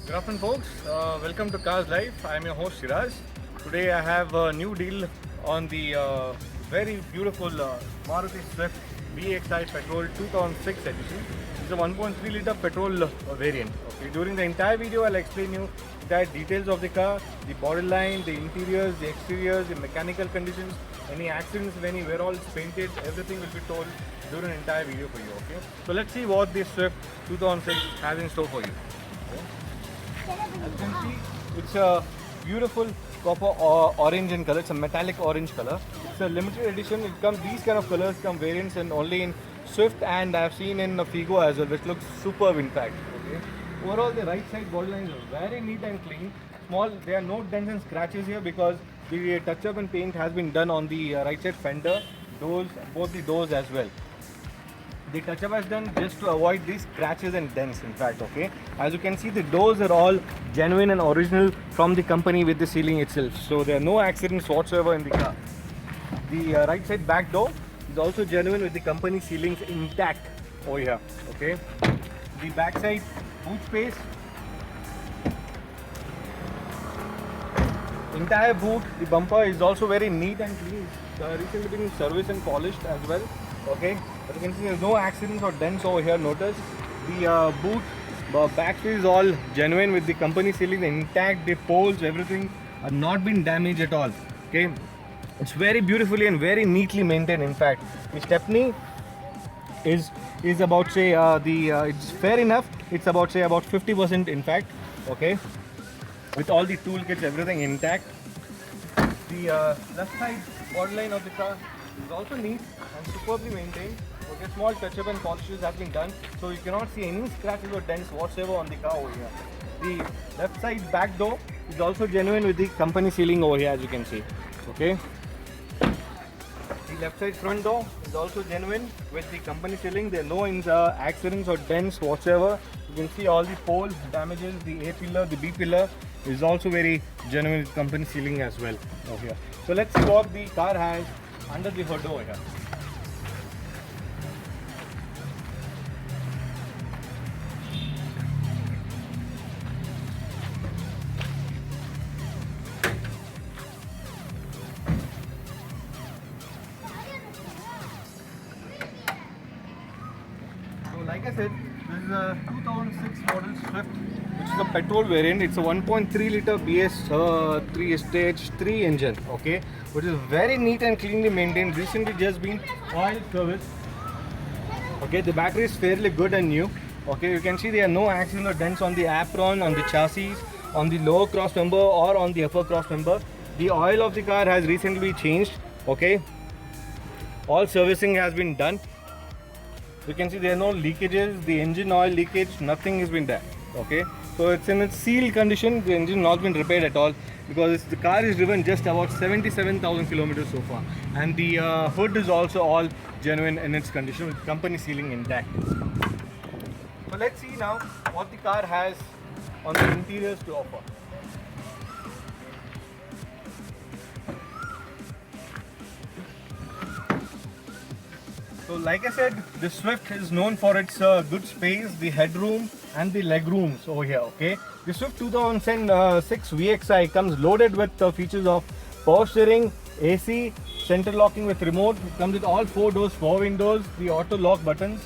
Good afternoon, folks. Welcome to Cars Life. I'm your host Siraj. Today I have a new deal on the very beautiful Maruti Swift VXI Petrol 2006 edition. It's a 1.3 liter petrol variant. Okay. During the entire video, I'll explain you the details of the car, the body line, the interiors, the exteriors, the mechanical conditions, any accidents, if any, where all it's painted, everything will be told during an entire video for you. Okay. So let's see what this Swift 2006 has in store for you. As you can see, it's a beautiful copper orange in color. It's a metallic orange color. It's a limited edition. It comes, these kind of colors come variants and only in Swift, and I've seen in Figo as well, which looks superb in fact. Okay. Overall, the right side body lines are very neat and clean. Small, there are no dents and scratches here because the touch-up and paint has been done on the right side fender, doors, both the doors as well. The touch-up has done just to avoid these scratches and dents in fact. Okay, as you can see, the doors are all genuine and original from the company with the sealing itself, so there are no accidents whatsoever in the car. The right side back door is also genuine with the company sealings intact over here. Okay, the back side boot space, entire boot, the bumper is also very neat and clean. It's recently been serviced and polished as well. Okay, as you can see, there's no accidents or dents over here. Notice the boot back space is all genuine with the company sealing intact. The poles, everything are not been damaged at all. Okay, it's very beautifully and very neatly maintained. In fact, the stepney is about say it's fair enough. It's about say about 50% in fact. Okay, with all the toolkits, everything intact. The left side body line of the car is also neat and superbly maintained. Okay, small touch-up and polishes have been done, so you cannot see any scratches or dents whatsoever on the car over here. The left side back door is also genuine with the company sealing over here, as you can see. Okay. The left side front door is also genuine with the company sealing. There are no accidents or dents whatsoever. You can see all the pole damages. The A pillar, the B pillar is also very genuine with company sealing as well over here. So let's see what the car has under the hood over here. So like I said, this is a 2006 model Swift, which is a petrol variant. It's a 1.3 liter BS 3 stage 3 engine. Okay, which is very neat and cleanly maintained. Recently just been oil serviced. Okay, the battery is fairly good and new. Okay, you can see there are no accident or dents on the apron, on the chassis, on the lower cross member or on the upper cross member. The oil of the car has recently changed. Okay, all servicing has been done. You can see there are no leakages, the engine oil leakage, nothing has been done. Okay, so it's in its sealed condition. The engine not been repaired at all because the car is driven just about 77,000 kilometers so far, and the hood is also all genuine in its condition with company sealing intact. So let's see now what the car has on the interiors to offer. So like I said, the Swift is known for its good space, the headroom and the leg rooms over here. Okay, the Swift 2006 VXI comes loaded with features of power steering, AC, center locking with remote. It comes with all 4 doors, 4 windows, the auto lock buttons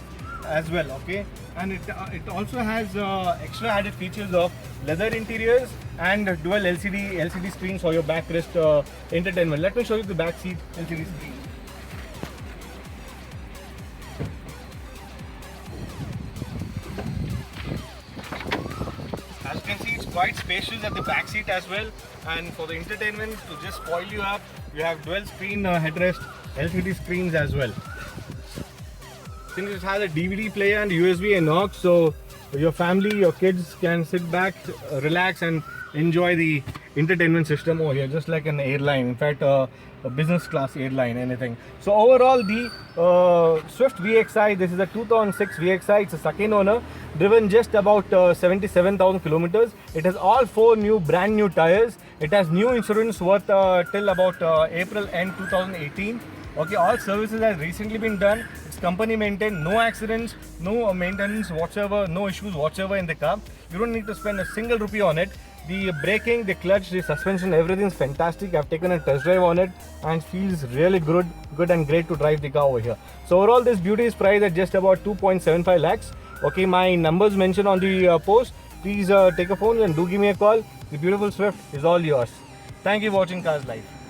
as well. Okay, and it also has extra added features of leather interiors and dual LCD screens for your backrest entertainment. Let me show you the back seat LCD screen. As you can see, it's quite spacious at the back seat as well, and for the entertainment, to just spoil you up, you have dual screen headrest LCD screens as well. Since it has a DVD player and USB and aux, so your family, your kids can sit back, relax and enjoy the entertainment system over here, just like an airline. In fact, a business class airline, anything. So overall, the Swift VXI, this is a 2006 VXI. It's a second owner, driven just about 77,000 kilometers. It has all 4 new brand new tires. It has new insurance worth till about April end 2018. Okay, all services has recently been done. It's company maintained, no accidents, no maintenance whatsoever, no issues whatsoever in the car. You don't need to spend a single rupee on it. The braking, the clutch, the suspension, everything's fantastic. I've taken a test drive on it and it feels really good and great to drive the car over here. So overall, this beauty is priced at just about 2.75 lakhs. Okay, my numbers mentioned on the post. Please take a phone and do give me a call. The beautiful Swift is all yours. Thank you for watching Cars Live.